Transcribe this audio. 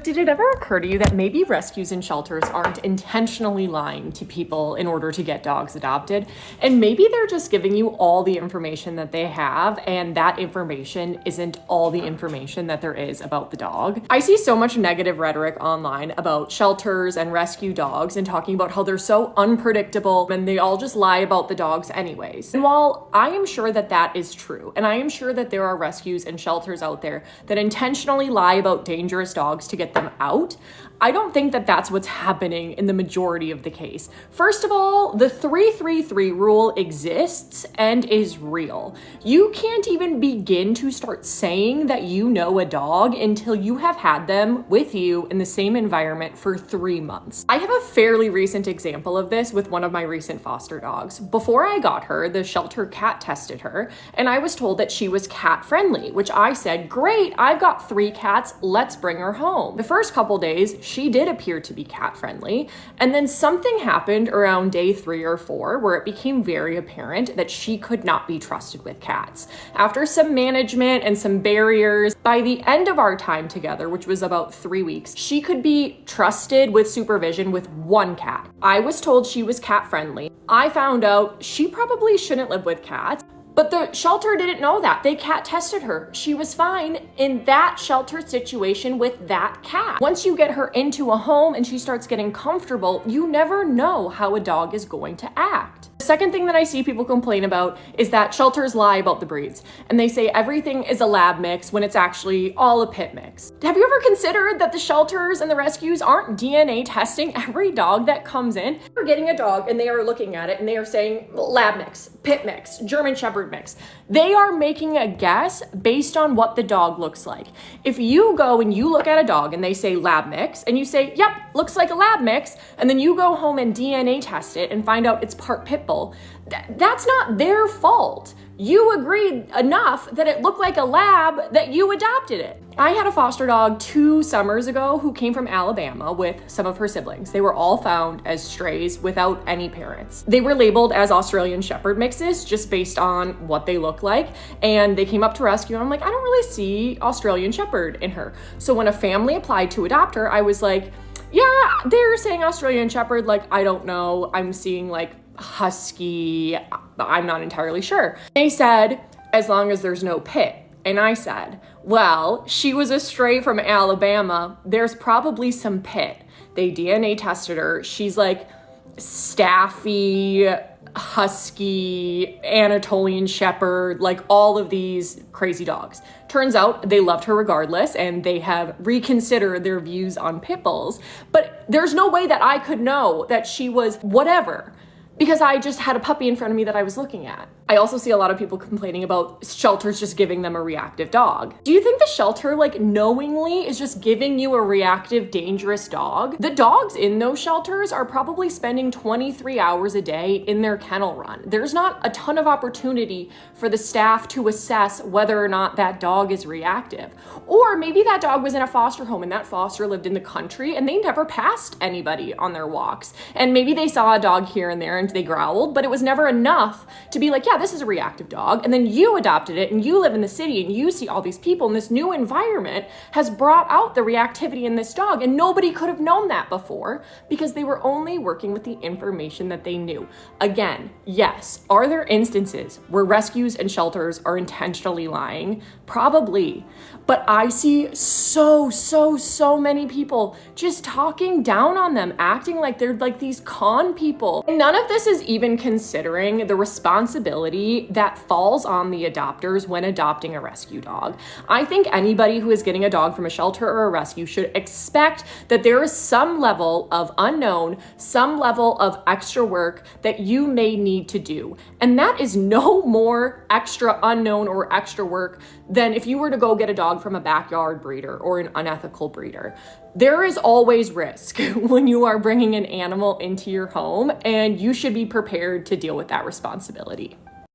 Did it ever occur to you that maybe rescues and shelters aren't intentionally lying to people in order to get dogs adopted? And maybe they're just giving you all the information that they have, and that information isn't all the information that there is about the dog. I see so much negative rhetoric online about shelters and rescue dogs and talking about how they're so unpredictable and they all just lie about the dogs anyways. And while I am sure that that is true, and I am sure that there are rescues and shelters out there that intentionally lie about dangerous dogs to get them out, I don't think that that's what's happening in the majority of the case. First of all, the 333 rule exists and is real. You can't even begin to start saying that you know a dog until you have had them with you in the same environment for 3 months. I have a fairly recent example of this with one of my recent foster dogs. Before I got her, the shelter cat tested her, and I was told that she was cat friendly, which I said, great, I've got 3 cats, let's bring her home. The first couple days, she did appear to be cat friendly, and then something happened around day 3 or 4 where it became very apparent that she could not be trusted with cats. After some management and some barriers, by the end of our time together, which was about 3 weeks, she could be trusted with supervision with 1 cat. I was told she was cat friendly. I found out she probably shouldn't live with cats. But the shelter didn't know that. They cat tested her. She was fine in that shelter situation with that cat. Once you get her into a home and she starts getting comfortable, you never know how a dog is going to act. The second thing that I see people complain about is that shelters lie about the breeds. And they say everything is a lab mix when it's actually all a pit mix. Have you ever considered that the shelters and the rescues aren't DNA testing every dog that comes in? They're getting a dog and they are looking at it and they are saying lab mix, pit mix, German Shepherd mix. They are making a guess based on what the dog looks like. If you go and you look at a dog and they say lab mix and you say, yep, looks like a lab mix, and then you go home and DNA test it and find out it's part pit bull, that's not their fault. You agreed enough that it looked like a lab that you adopted it. I had a foster dog 2 summers ago who came from Alabama with some of her siblings. They were all found as strays without any parents. They were labeled as Australian Shepherd mixes just based on what they look like. And they came up to rescue and I'm like, I don't really see Australian Shepherd in her. So when a family applied to adopt her, I was like, yeah, they're saying Australian Shepherd. Like, I don't know. I'm seeing like husky. I'm not entirely sure. They said, as long as there's no pit. And I said, well, she was a stray from Alabama. There's probably some pit. They DNA tested her. She's like staffy, husky, Anatolian Shepherd, like all of these crazy dogs. Turns out they loved her regardless and they have reconsidered their views on pit bulls. But there's no way that I could know that she was whatever, because I just had a puppy in front of me that I was looking at. I also see a lot of people complaining about shelters just giving them a reactive dog. Do you think the shelter knowingly is just giving you a reactive, dangerous dog? The dogs in those shelters are probably spending 23 hours a day in their kennel run. There's not a ton of opportunity for the staff to assess whether or not that dog is reactive. Or maybe that dog was in a foster home and that foster lived in the country and they never passed anybody on their walks. And maybe they saw a dog here and there and they growled, but it was never enough to be like, yeah, this is a reactive dog. And then you adopted it and you live in the city and you see all these people and this new environment has brought out the reactivity in this dog. And nobody could have known that before because they were only working with the information that they knew. Again, yes, are there instances where rescues and shelters are intentionally lying? Probably. But I see so many people just talking down on them, acting like they're like these con people. And none of this is even considering the responsibility that falls on the adopters when adopting a rescue dog. I think anybody who is getting a dog from a shelter or a rescue should expect that there is some level of unknown, some level of extra work that you may need to do. And that is no more extra unknown or extra work than if you were to go get a dog from a backyard breeder or an unethical breeder. There is always risk when you are bringing an animal into your home, and you should be prepared to deal with that responsibility.